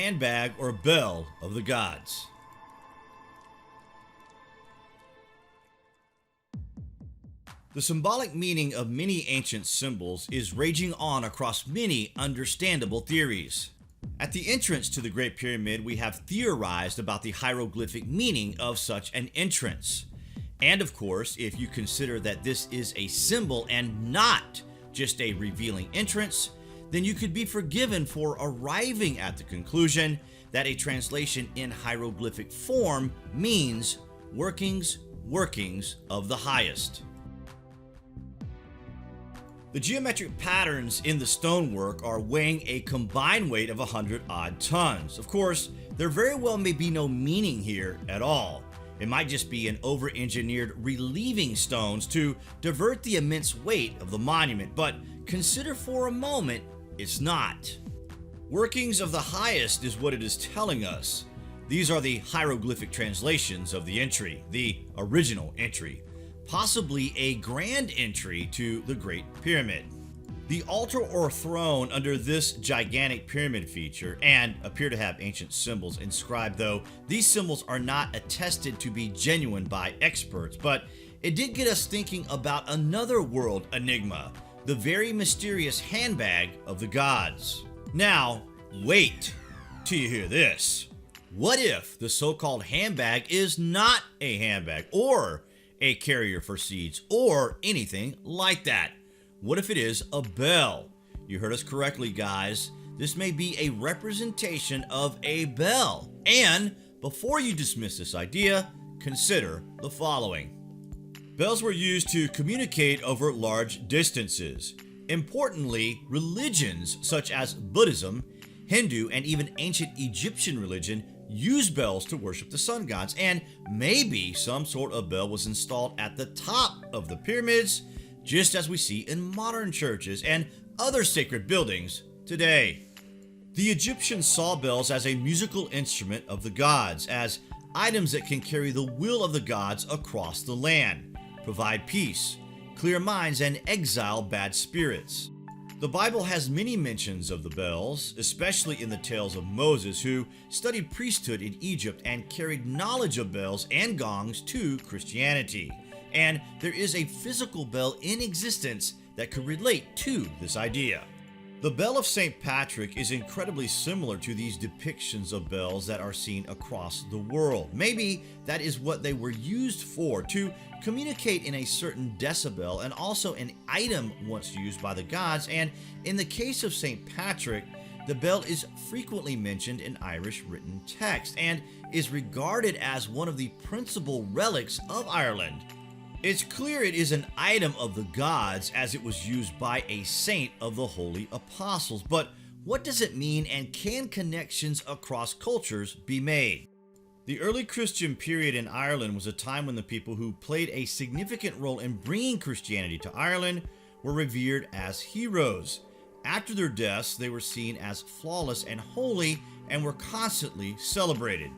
handbag or bell of the gods. The symbolic meaning of many ancient symbols is raging on across many understandable theories. At the entrance to the Great Pyramid, we have theorized about the hieroglyphic meaning of such an entrance. And of course, if you consider that this is a symbol and not just a revealing entrance, then you could be forgiven for arriving at the conclusion that a translation in hieroglyphic form means workings of the highest. The geometric patterns in the stonework are weighing a combined weight of 100 odd tons. Of course, there very well may be no meaning here at all. It might just be an over-engineered relieving stones to divert the immense weight of the monument, but consider for a moment it's not. Workings of the highest is what it is telling us. These are the hieroglyphic translations of the entry, the original entry. Possibly a grand entry to the Great Pyramid. The altar or throne under this gigantic pyramid feature and appear to have ancient symbols inscribed, though these symbols are not attested to be genuine by experts, but it did get us thinking about another world enigma, the very mysterious handbag of the gods. Now, wait till you hear this. What if the so-called handbag is not a handbag, or a carrier for seeds, or anything like that? What if it is a bell? You heard us correctly, guys. This may be a representation of a bell. And before you dismiss this idea, consider the following. Bells were used to communicate over large distances. Importantly, religions such as Buddhism, Hindu, and even ancient Egyptian religion use bells to worship the sun gods, and maybe some sort of bell was installed at the top of the pyramids, just as we see in modern churches and other sacred buildings today. The Egyptians saw bells as a musical instrument of the gods, as items that can carry the will of the gods across the land, provide peace, clear minds, and exile bad spirits. The Bible has many mentions of the bells, especially in the tales of Moses, who studied priesthood in Egypt and carried knowledge of bells and gongs to Christianity. And there is a physical bell in existence that could relate to this idea. The bell of St. Patrick is incredibly similar to these depictions of bells that are seen across the world. Maybe that is what they were used for, to communicate in a certain decibel, and also an item once used by the gods. And in the case of St. Patrick, the bell is frequently mentioned in Irish written text and is regarded as one of the principal relics of Ireland. It's clear it is an item of the gods, as it was used by a saint of the Holy Apostles. But what does it mean, and can connections across cultures be made? The early Christian period in Ireland was a time when the people who played a significant role in bringing Christianity to Ireland were revered as heroes. After their deaths, they were seen as flawless and holy and were constantly celebrated.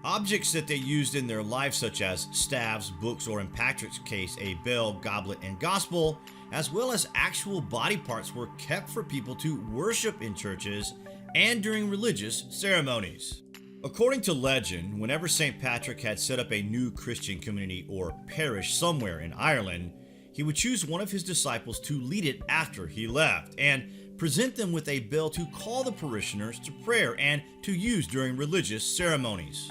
Objects that they used in their life, such as staves, books, or in Patrick's case, a bell, goblet, and gospel, as well as actual body parts, were kept for people to worship in churches and during religious ceremonies. According to legend, whenever St. Patrick had set up a new Christian community or parish somewhere in Ireland, he would choose one of his disciples to lead it after he left, and present them with a bell to call the parishioners to prayer and to use during religious ceremonies.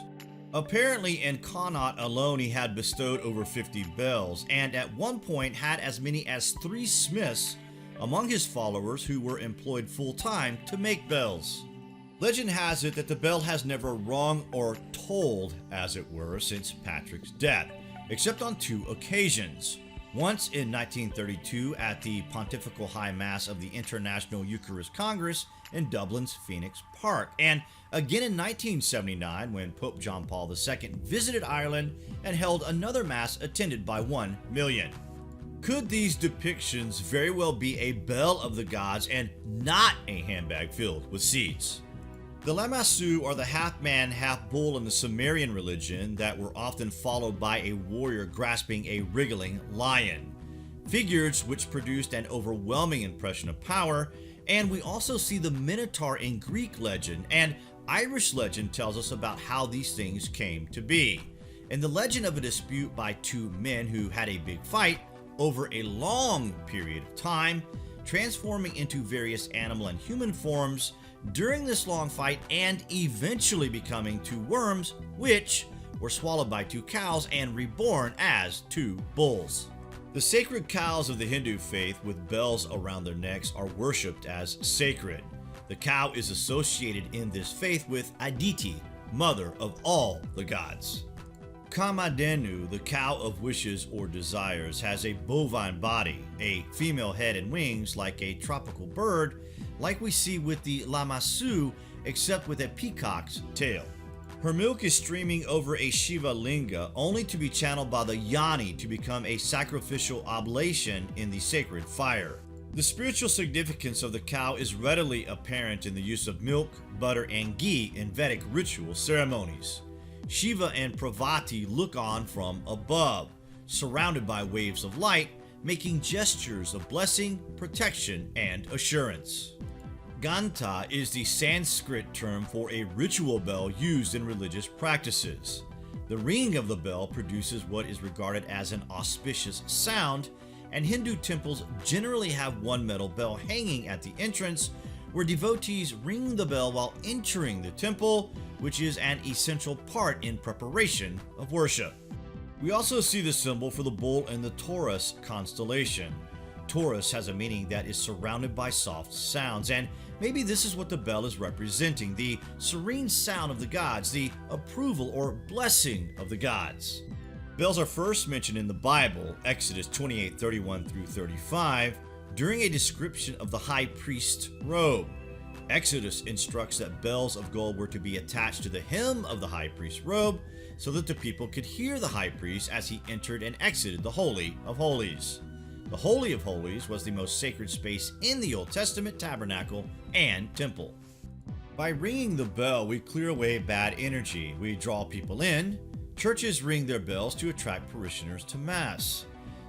Apparently in Connaught alone he had bestowed over 50 bells, and at one point had as many as 3 smiths among his followers who were employed full-time to make bells. Legend has it that the bell has never rung or tolled, as it were, since Patrick's death, except on 2 occasions. Once in 1932 at the Pontifical High Mass of the International Eucharist Congress in Dublin's Phoenix Park, and again in 1979 when Pope John Paul II visited Ireland and held another Mass attended by 1 million. Could these depictions very well be a bell of the gods and not a handbag filled with seeds? The lamassu are the half-man, half-bull in the Sumerian religion that were often followed by a warrior grasping a wriggling lion. Figures which produced an overwhelming impression of power, and we also see the Minotaur in Greek legend, and Irish legend tells us about how these things came to be. In the legend of a dispute by two men who had a big fight over a long period of time, transforming into various animal and human forms during this long fight and eventually becoming two worms, which were swallowed by two cows and reborn as two bulls. The sacred cows of the Hindu faith with bells around their necks are worshipped as sacred. The cow is associated in this faith with Aditi, mother of all the gods. Kamadhenu, the cow of wishes or desires, has a bovine body, a female head and wings like a tropical bird, like we see with the Lamassu, except with a peacock's tail. Her milk is streaming over a Shiva linga, only to be channeled by the Yoni to become a sacrificial oblation in the sacred fire. The spiritual significance of the cow is readily apparent in the use of milk, butter, and ghee in Vedic ritual ceremonies. Shiva and Parvati look on from above, surrounded by waves of light, making gestures of blessing, protection, and assurance. Ghanta is the Sanskrit term for a ritual bell used in religious practices. The ringing of the bell produces what is regarded as an auspicious sound, and Hindu temples generally have one metal bell hanging at the entrance, where devotees ring the bell while entering the temple, which is an essential part in preparation of worship. We also see the symbol for the bull in the Taurus constellation. Taurus has a meaning that is surrounded by soft sounds, and maybe this is what the bell is representing, the serene sound of the gods, the approval or blessing of the gods. Bells are first mentioned in the Bible, Exodus 28:31 through 35, during a description of the high priest's robe. Exodus instructs that bells of gold were to be attached to the hem of the high priest's robe so that the people could hear the high priest as he entered and exited the Holy of Holies. The Holy of Holies was the most sacred space in the Old Testament tabernacle and temple. By ringing the bell, we clear away bad energy. We draw people in. Churches ring their bells to attract parishioners to Mass.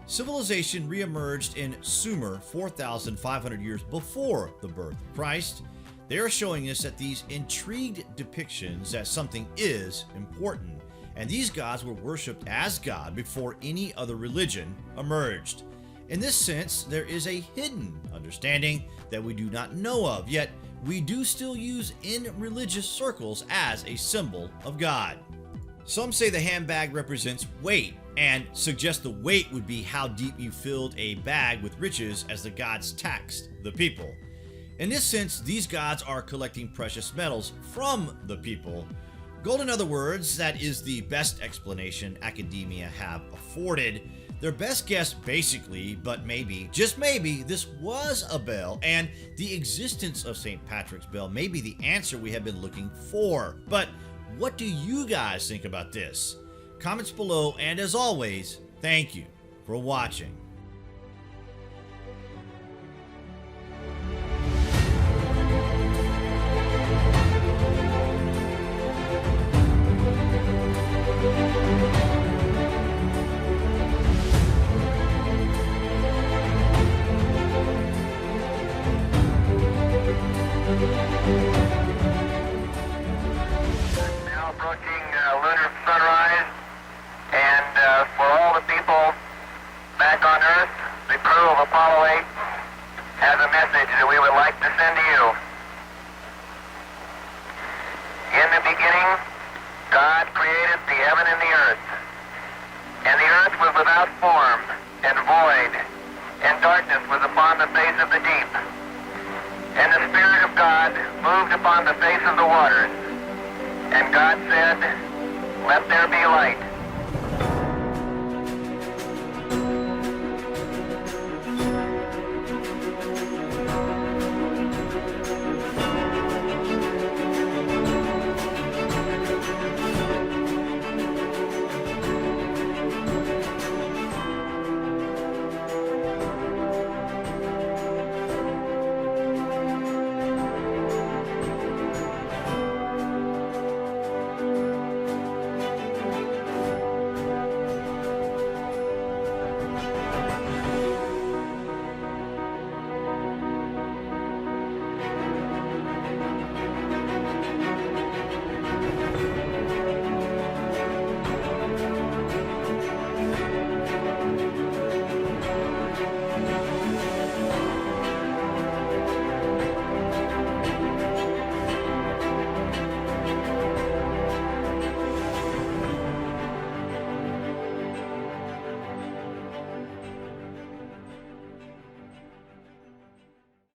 Civilization re-emerged in Sumer 4,500 years before the birth of Christ. They are showing us that these intrigued depictions that something is important, and these gods were worshipped as God before any other religion emerged. In this sense, there is a hidden understanding that we do not know of, yet we do still use in religious circles as a symbol of God. Some say the handbag represents weight and suggest the weight would be how deep you filled a bag with riches as the gods taxed the people. In this sense, these gods are collecting precious metals from the people. Gold, in other words, that is the best explanation academia have afforded. Their best guess basically, but maybe, just maybe, this was a bell, and the existence of St. Patrick's Bell may be the answer we have been looking for. But what do you guys think about this? Comments below, and as always, thank you for watching. Now approaching lunar sunrise, and for all the people back on Earth, the crew of Apollo 8 has a message that we would like to send to you. In the beginning, God created the heaven and the earth. And the earth was without form and void, and darkness was upon the face of the deep. And the Spirit of God moved upon the face of the waters. And God said, "Let there be light."